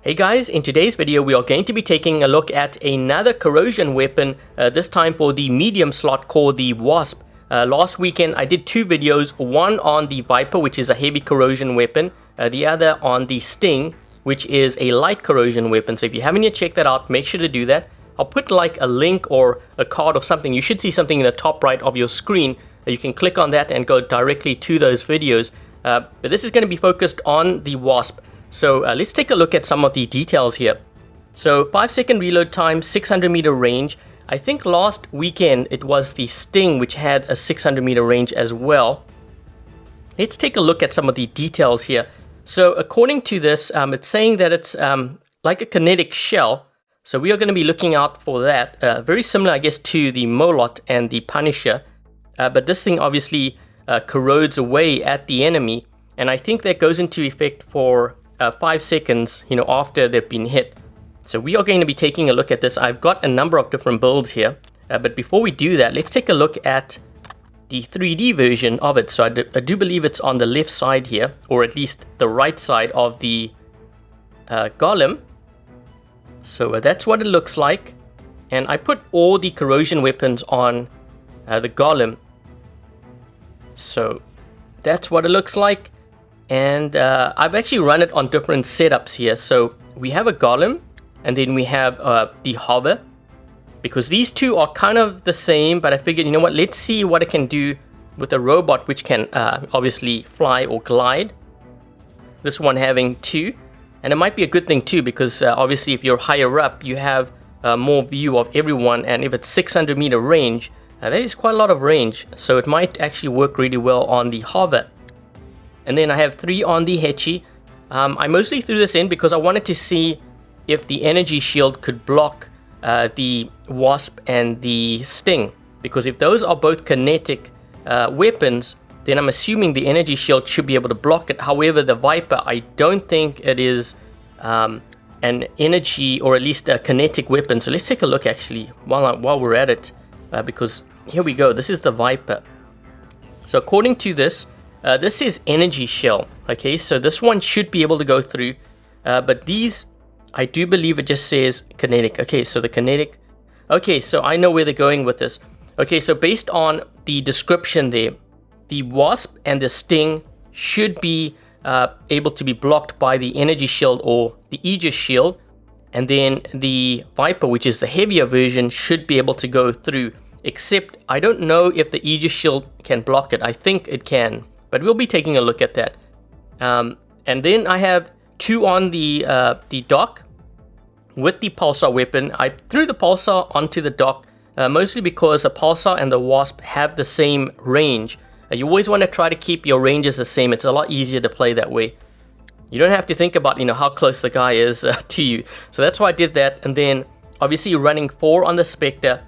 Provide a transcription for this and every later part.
Hey guys, in today's video we are going to be taking a look at another corrosion weapon, this time for the medium slot called the Wasp. Last weekend I did two videos, one on the Viper, which is a heavy corrosion weapon, the other on the Sting, which is a light corrosion weapon. So if you haven't yet checked that out, make sure to do that. I'll put like a link or a card or something. You should see something in the top right of your screen. You can click on that and go directly to those videos. But this is going to be focused on the Wasp. So let's take a look at some of the details here. So 5-second reload time, 600-meter range. I think last weekend it was the Sting which had a 600-meter range as well. Let's take a look at some of the details here. So according to this, it's saying that it's like a kinetic shell. So we are going to be looking out for that. Very similar, I guess, to the Molot and the Punisher. But this thing obviously corrodes away at the enemy. And I think that goes into effect for 5 seconds, after they've been hit. So we are going to be taking a look at this. I've got a number of different builds here, but before we do that, let's take a look at the 3D version of it. So I do believe it's on the left side here, or at least the right side of the golem. So that's what it looks like. And I put all the corrosion weapons on the golem. So that's what it looks like. And I've actually run it on different setups here. So we have a golem, and then we have the hover, because these two are kind of the same, but I figured, you know what, let's see what it can do with a robot which can obviously fly or glide. This one having two, and it might be a good thing too, because obviously if you're higher up, you have more view of everyone, and if it's 600-meter range, that is quite a lot of range, so it might actually work really well on the hover. And then I have 3 on the Hetchy. I mostly threw this in because I wanted to see if the energy shield could block the Wasp and the Sting. Because if those are both kinetic weapons, then I'm assuming the energy shield should be able to block it. However, the Viper, I don't think it is an energy or at least a kinetic weapon. So let's take a look actually while we're at it. Because here we go, this is the Viper. So according to this, this is energy shell, okay, so this one should be able to go through, but these, I do believe it just says kinetic. Okay, so the kinetic, okay, so I know where they're going with this. Okay, so based on the description there, the Wasp and the Sting should be able to be blocked by the energy shield or the Aegis shield, and then the Viper, which is the heavier version, should be able to go through, except I don't know if the Aegis shield can block it. I think it can, but we'll be taking a look at that. And then I have 2 on the dock with the pulsar weapon. I threw the pulsar onto the dock mostly because the pulsar and the Wasp have the same range. You always want to try to keep your ranges the same. It's a lot easier to play that way. You don't have to think about how close the guy is to you. So that's why I did that. And then obviously running 4 on the Spectre,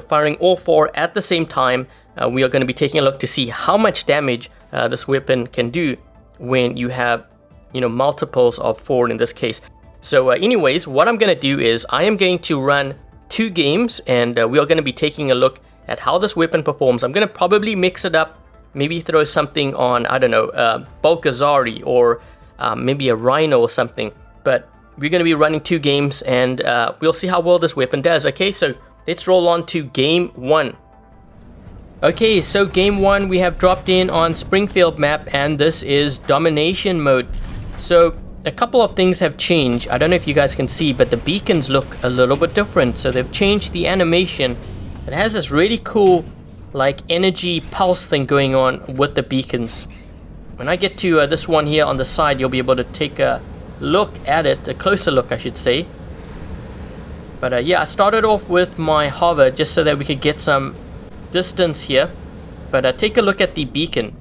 firing all 4 at the same time. We are going to be taking a look to see how much damage this weapon can do when you have, multiples of 4 in this case. So anyways, what I'm going to do is I am going to run 2 games, and we are going to be taking a look at how this weapon performs. I'm going to probably mix it up, maybe throw something on, I don't know, Balkazari or maybe a Rhino or something. But we're going to be running 2 games, and we'll see how well this weapon does. Okay, so let's roll on to game 1. Okay, so game 1 we have dropped in on Springfield map, and this is domination mode. So a couple of things have changed. I don't know if you guys can see, but the beacons look a little bit different. So they've changed the animation. It has this really cool like energy pulse thing going on with the beacons. When I get to this one here on the side, you'll be able to take a look at it, a closer look I should say. But yeah, I started off with my hover just so that we could get some distance here, but take a look at the beacon.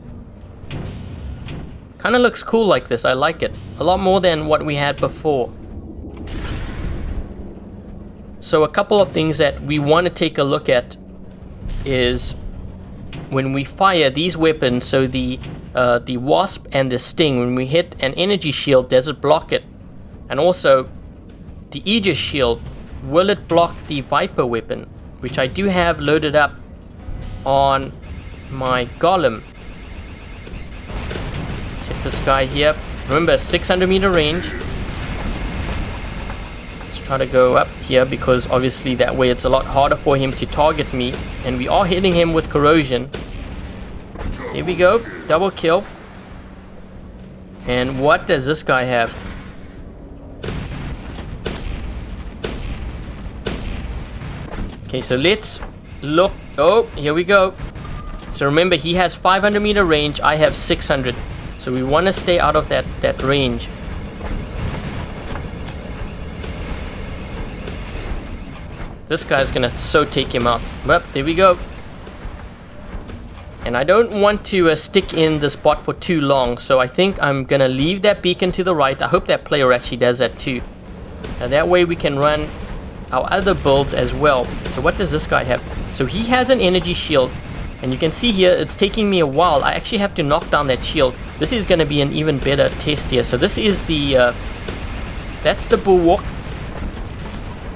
Kind of looks cool like this. I like it a lot more than what we had before. So a couple of things that we want to take a look at is when we fire these weapons, so the Wasp and the Sting, when we hit an energy shield, does it block it? And also the Aegis shield, will it block the Viper weapon, which I do have loaded up on my golem. Set this guy here. Remember, 600-meter range. try to go up here because obviously that way it's a lot harder for him to target me. And we are hitting him with corrosion. Here we go. Double kill. And what does this guy have? Okay, so let's look. Oh, here we go. So remember, he has 500 meter range. I have 600. So we want to stay out of that range. This guy's gonna so take him out. Well, there we go. And I don't want to stick in this bot for too long, so I think I'm gonna leave that beacon to the right. I hope that player actually does that too. That way we can run our other builds as well. So what does this guy have? So he has an energy shield, and you can see here it's taking me a while. I actually have to knock down that shield. This is gonna be an even better test here. So this is the that's the bulwark,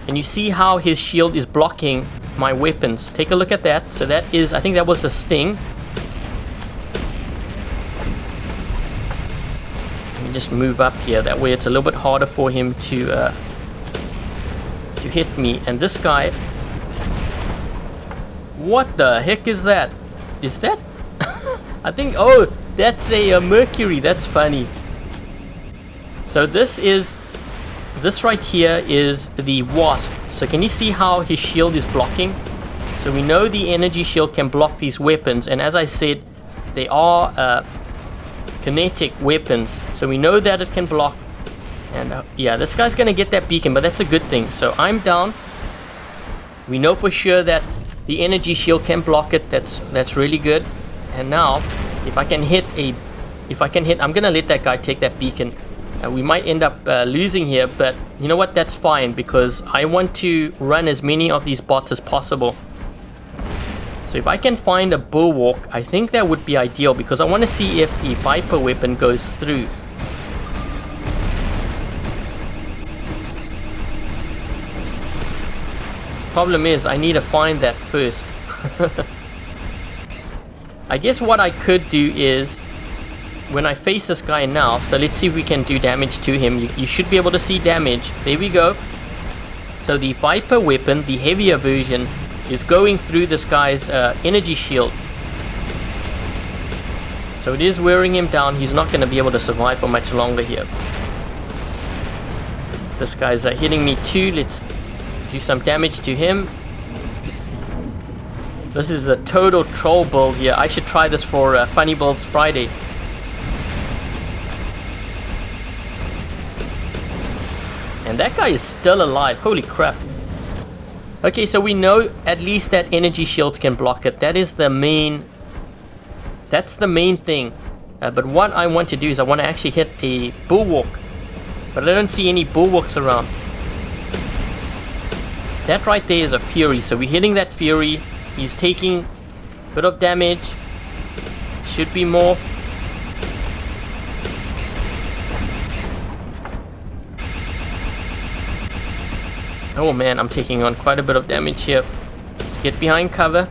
and you see how his shield is blocking my weapons. Take a look at that. So that is, I think that was a sting. Let me just move up here. That way it's a little bit harder for him to hit me. And this guy, what the heck is that? Is that? I think, oh, that's a Mercury. That's funny. So this right here is the Wasp. So can you see how his shield is blocking? So we know the energy shield can block these weapons, and as I said, they are kinetic weapons, so we know that it can block. And yeah, this guy's gonna get that beacon, but that's a good thing. So I'm down. We know for sure that the energy shield can block it. That's really good. And now if I can hit, I'm gonna let that guy take that beacon. We might end up losing here, but you know what, that's fine, because I want to run as many of these bots as possible. So if I can find a bulwark, I think that would be ideal, because I want to see if the Viper weapon goes through. Problem is, I need to find that first. I guess what I could do is, when I face this guy now, so let's see if we can do damage to him. You should be able to see damage. There we go. So the Viper weapon, the heavier version, is going through this guy's energy shield. So it is wearing him down. He's not going to be able to survive for much longer here. This guy's hitting me too. Let's do some damage to him. This is a total troll build here. I should try this for Funny Builds Friday. And that guy is still alive. Holy crap. Okay, so we know at least that energy shields can block it. That is the main... That's the main thing. But what I want to do is I want to actually hit a bulwark. But I don't see any bulwarks around. That right there is a Fury. So we're hitting that Fury. He's taking a bit of damage. Should be more. Oh man, I'm taking on quite a bit of damage here. Let's get behind cover.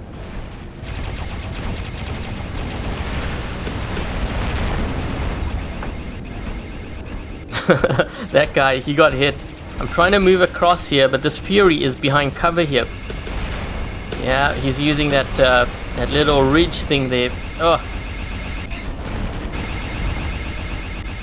That guy, he got hit. I'm trying to move across here, but this Fury is behind cover here. Yeah, he's using that that little ridge thing there. Oh.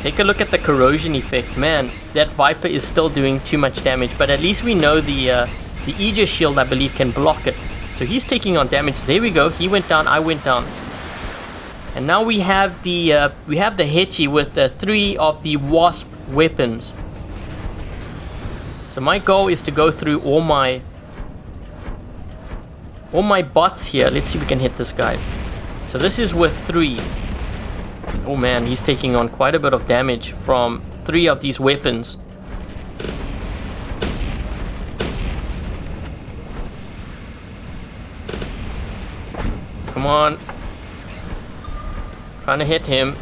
Take a look at the corrosion effect. Man, that Viper is still doing too much damage, but at least we know the Aegis shield, I believe, can block it. So he's taking on damage. There we go. He went down. I went down. And now we have the Hetchy with 3 of the Wasp weapons. So my goal is to go through all my bots here. Let's see if we can hit this guy. So this is with 3. Oh man, he's taking on quite a bit of damage from 3 of these weapons. Come on. Trying to hit him.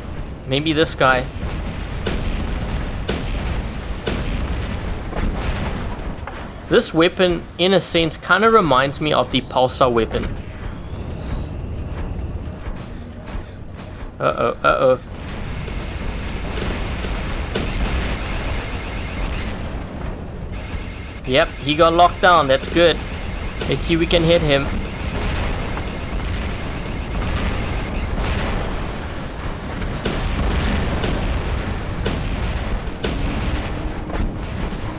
Maybe this guy. This weapon, in a sense, kind of reminds me of the pulsar weapon. Uh-oh, uh-oh. Yep, he got locked down. That's good. Let's see if we can hit him.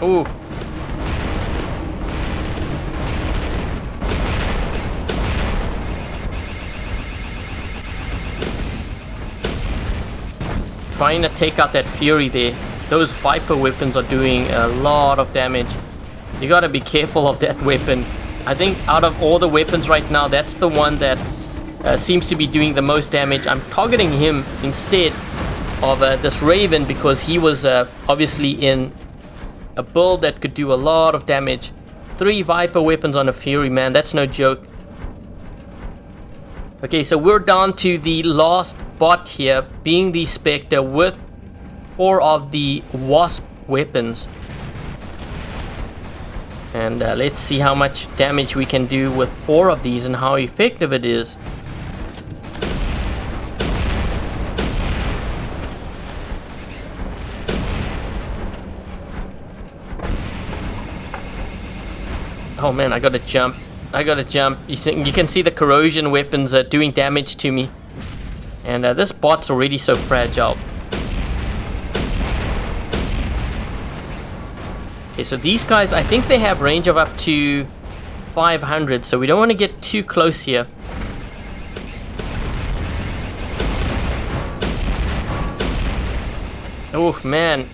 Ooh. Trying to take out that Fury there. Those Viper weapons are doing a lot of damage. You gotta be careful of that weapon. I think out of all the weapons right now, that's the one that seems to be doing the most damage. I'm targeting him instead of this Raven because he was obviously in a build that could do a lot of damage. 3 Viper weapons on a Fury, man, that's no joke. Okay, so we're down to the last bot here, being the Spectre with 4 of the Wasp weapons. And let's see how much damage we can do with 4 of these and how effective it is. Oh man, I gotta jump. I gotta jump. You can see the corrosion weapons are doing damage to me. And this bot's already so fragile. Okay, so these guys, I think they have range of up to 500, so we don't want to get too close here. Oh man,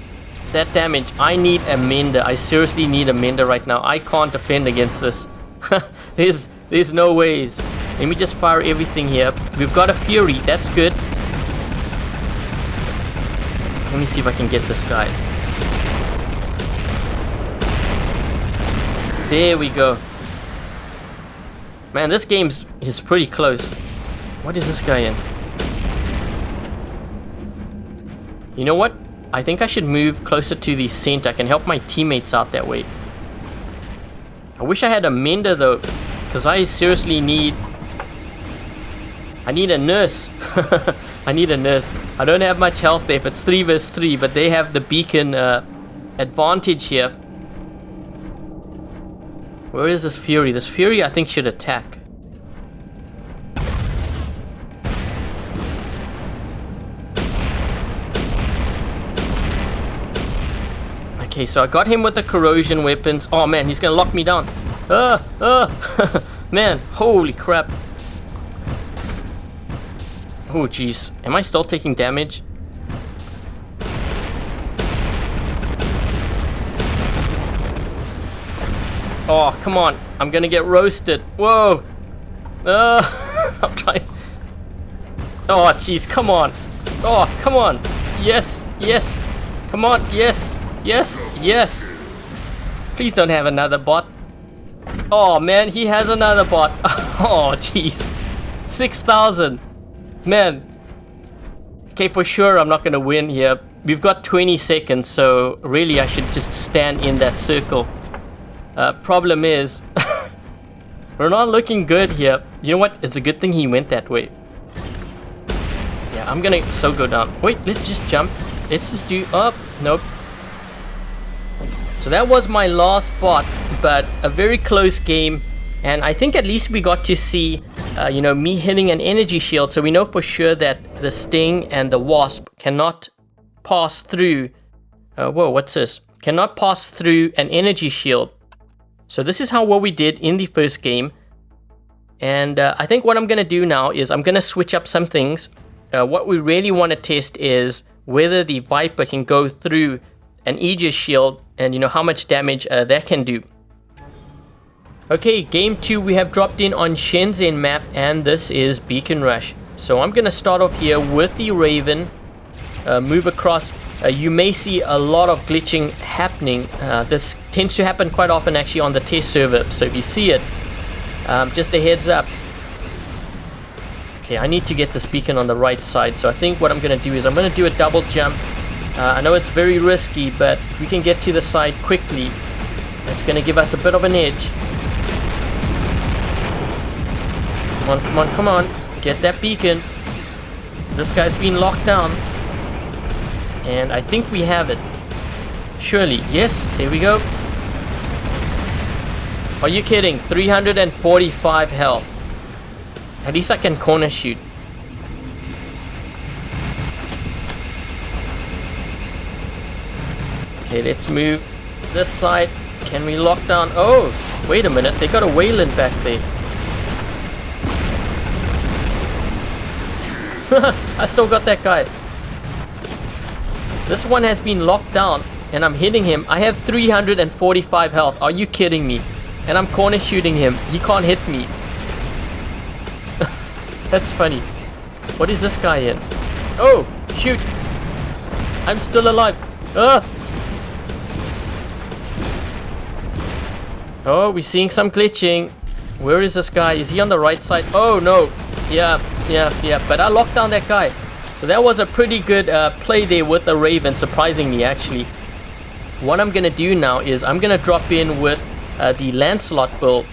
that damage. I need a mender. I seriously need a mender right now. I can't defend against this. There's no ways. Let me just fire everything here. We've got a Fury. That's good. Let me see if I can get this guy. There we go. Man, this game is pretty close. What is this guy in? You know what? I think I should move closer to the center. I can help my teammates out that way. I wish I had a mender though, because I seriously need a nurse. I need a nurse. I don't have much health there if it's 3 vs 3, but they have the beacon advantage here. Where is this Fury? This Fury I think should attack. Okay, so I got him with the corrosion weapons. Oh man, he's gonna lock me down. Man, holy crap. Oh jeez, am I still taking damage? Oh, come on. I'm gonna get roasted. Whoa. I'm trying. Oh, jeez. Come on. Oh, come on. Yes. Yes. Come on. Yes. Yes. Yes. Please don't have another bot. Oh, man. He has another bot. Oh, jeez. 6,000. Man. Okay, for sure I'm not gonna win here. We've got 20 seconds, so really I should just stand in that circle. Problem is, we're not looking good here. You know what? It's a good thing he went that way. Yeah, I'm gonna go down. Wait, let's just jump. Let's just do up. Nope. So that was my last bot, but a very close game. And I think at least we got to see, you know, me hitting an energy shield. So we know for sure that the Sting and the Wasp cannot pass through. Whoa, what's this? Cannot pass through an energy shield. So this is how well we did in the first game. And I think what I'm going to do now is I'm going to switch up some things. What we really want to test is whether the Viper can go through an Aegis shield and, you know, how much damage that can do. Okay, game 2 we have dropped in on Shenzhen map, and this is Beacon Rush. So I'm going to start off here with the Raven, move across. You may see a lot of glitching happening. This tends to happen quite often actually on the test server, so if you see it, just a heads up. Okay, I need to get this beacon on the right side, so I think what I'm going to do is I'm going to do a double jump. I know it's very risky, but if we can get to the side quickly, that's going to give us a bit of an edge. Come on, come on, come on. Get that beacon. This guy's been locked down. And I think we have it. Surely. Yes, there we go. Are you kidding? 345 health. At least I can corner shoot. Okay, let's move this side. Can we lock down? Oh, wait a minute. They got a Wayland back there. I still got that guy. This one has been locked down and I'm hitting him. I have 345 health. Are you kidding me? And I'm corner shooting him. He can't hit me. That's funny. What is this guy in? Oh, shoot. I'm still alive. Oh, we're seeing some glitching. Where is this guy? Is he on the right side? Oh, no. Yeah. But I locked down that guy. So that was a pretty good play there with the Raven, surprisingly, actually. What I'm going to do now is I'm going to drop in with the Lancelot build.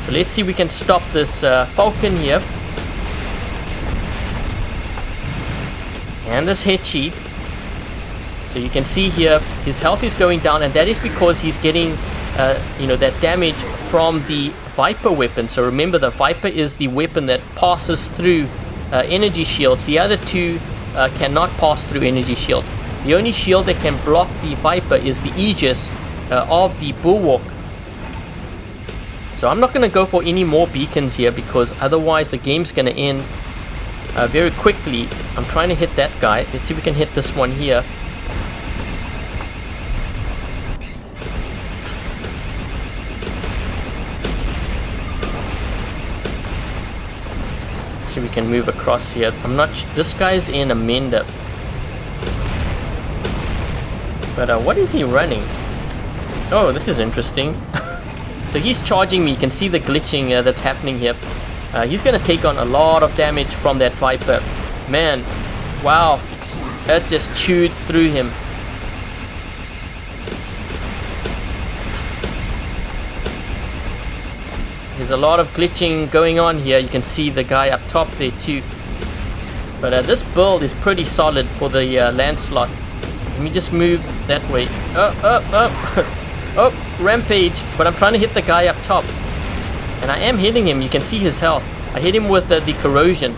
So let's see if we can stop this Falcon here. And this Hetchy. So you can see here, his health is going down, and that is because he's getting, that damage from the Viper weapon. So remember, the Viper is the weapon that passes through energy shields. The other two cannot pass through energy shield. The only shield that can block the Viper is the Aegis of the Bulwark. So I'm not going to go for any more beacons here because otherwise the game's going to end very quickly. I'm trying to hit that guy. Let's see if we can hit this one here. See if we can move across here. I'm not this guy's in a mender. But what is he running? Oh, this is interesting. So he's charging me. You can see the glitching that's happening here. He's going to take on a lot of damage from that Viper. Man, wow. That just chewed through him. There's a lot of glitching going on here. You can see the guy up top there too. But this build is pretty solid for the Lancelot. Let me just move that way. Oh, rampage. But I'm trying to hit the guy up top. And I am hitting him. You can see his health. I hit him with the corrosion.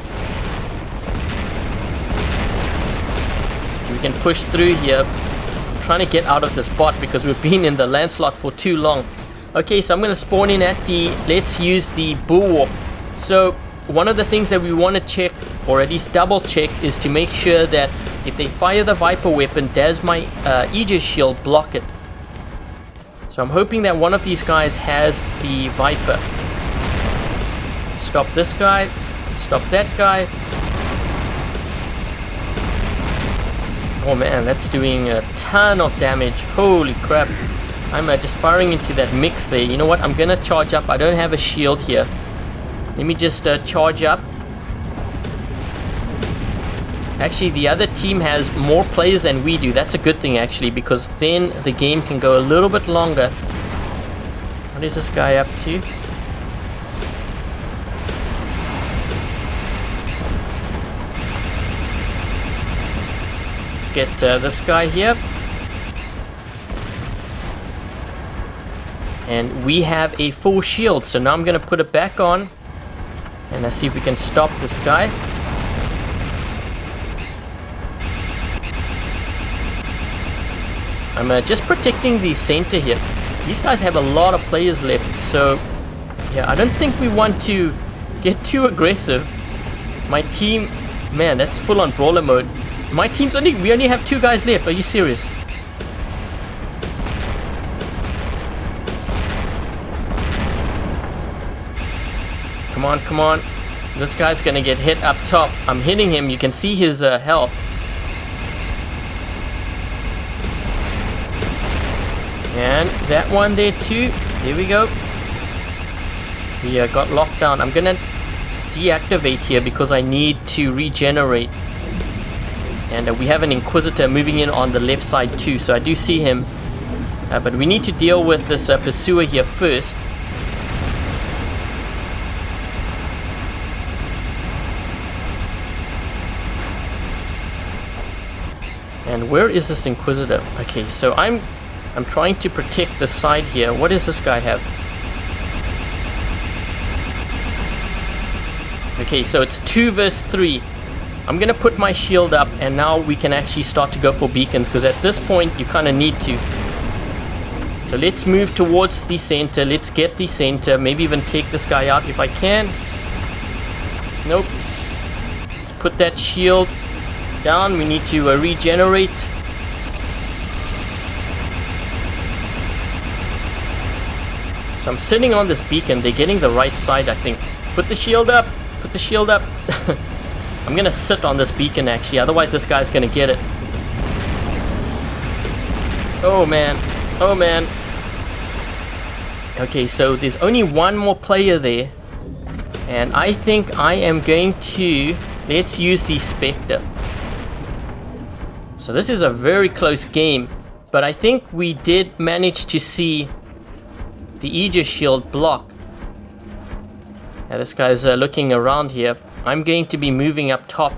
So we can push through here. I'm trying to get out of this bot because we've been in the Lancelot for too long. Okay, so I'm going to spawn in at the, let's use the Bulwark. So one of the things that we want to check, or at least double check, is to make sure that if they fire the Viper weapon, does my Aegis shield block it? So I'm hoping that one of these guys has the Viper. Stop this guy, stop that guy. Oh man, that's doing a ton of damage. Holy crap. I'm just firing into that mix there. You know what? I'm gonna charge up. I don't have a shield here. Let me just charge up. Actually, the other team has more players than we do. That's a good thing, actually, because then the game can go a little bit longer. What is this guy up to? Let's get this guy here. And we have a full shield, so now I'm going to put it back on. And let's see if we can stop this guy. I'm just protecting the center here. These guys have a lot of players left, so yeah, I don't think we want to get too aggressive. My team, man, that's full on brawler mode. My team's we only have 2 guys left. Are you serious? Come on. This guy's gonna get hit up top. I'm hitting him. You can see his health. And that one there too. Here we go. We got locked down. I'm gonna deactivate here because I need to regenerate. And we have an Inquisitor moving in on the left side too. So I do see him. But we need to deal with this Pursuer here first. And where is this Inquisitor? Okay, so I'm trying to protect the side here. What does this guy have? Okay, so it's 2 versus 3. I'm gonna put my shield up, and now we can actually start to go for beacons, because at this point you kind of need to. So let's move towards the center. Let's get the center. Maybe even take this guy out if I can. Nope. Let's put that shield down. We need to regenerate. So I'm sitting on this beacon. They're getting the right side, I think. Put the shield up. Put the shield up. I'm gonna sit on this beacon actually, otherwise this guy's gonna get it. Oh man. Oh man. Okay, so there's only one more player there. And I think I am going to... Let's use the Spectre. So this is a very close game. But I think we did manage to see the Aegis shield block. Now this guy's looking around here. I'm going to be moving up top.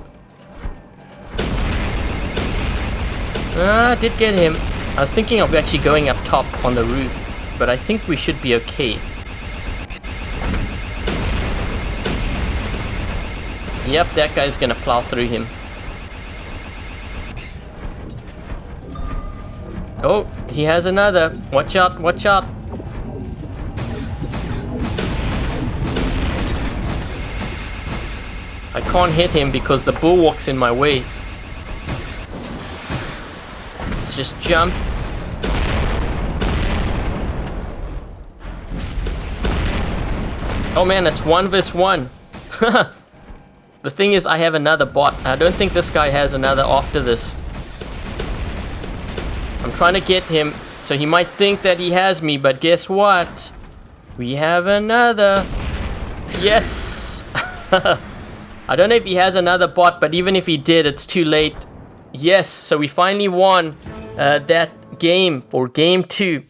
Did get him. I was thinking of actually going up top on the roof, but I think we should be okay. Yep, that guy's gonna plow through him. Oh, he has another. Watch out, watch out. I can't hit him because the bulwark's in my way. Let's just jump. Oh man, it's 1 versus 1. The thing is, I have another bot. I don't think this guy has another after this. I'm trying to get him, so he might think that he has me, but guess what? We have another. Yes! I don't know if he has another bot, but even if he did, it's too late. Yes, so we finally won that game for game 2.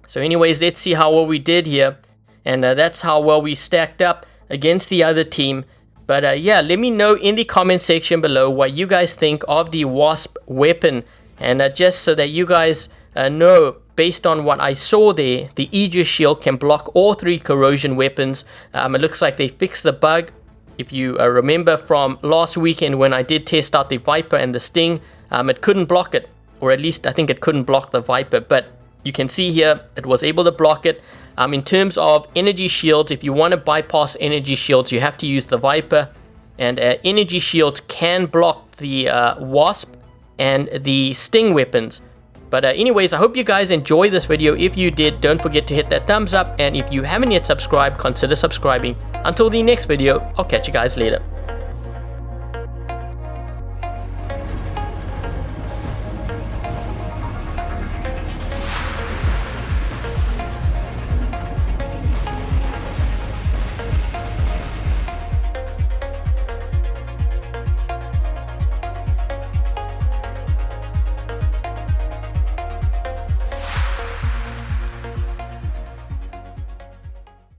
So anyways, let's see how well we did here. And that's how well we stacked up against the other team. But yeah, let me know in the comment section below what you guys think of the Wasp weapon. And just so that you guys know, based on what I saw there, the Aegis shield can block all 3 corrosion weapons. It looks like they fixed the bug. If you remember from last weekend when I did test out the Viper and the Sting, it couldn't block it. Or at least I think it couldn't block the Viper. But you can see here, it was able to block it. In terms of energy shields, if you want to bypass energy shields, you have to use the Viper. And energy shields can block the Wasp and the Sting weapons. But anyways, I hope you guys enjoyed this video. If you did, don't forget to hit that thumbs up. And if you haven't yet subscribed, consider subscribing. Until the next video, I'll catch you guys later.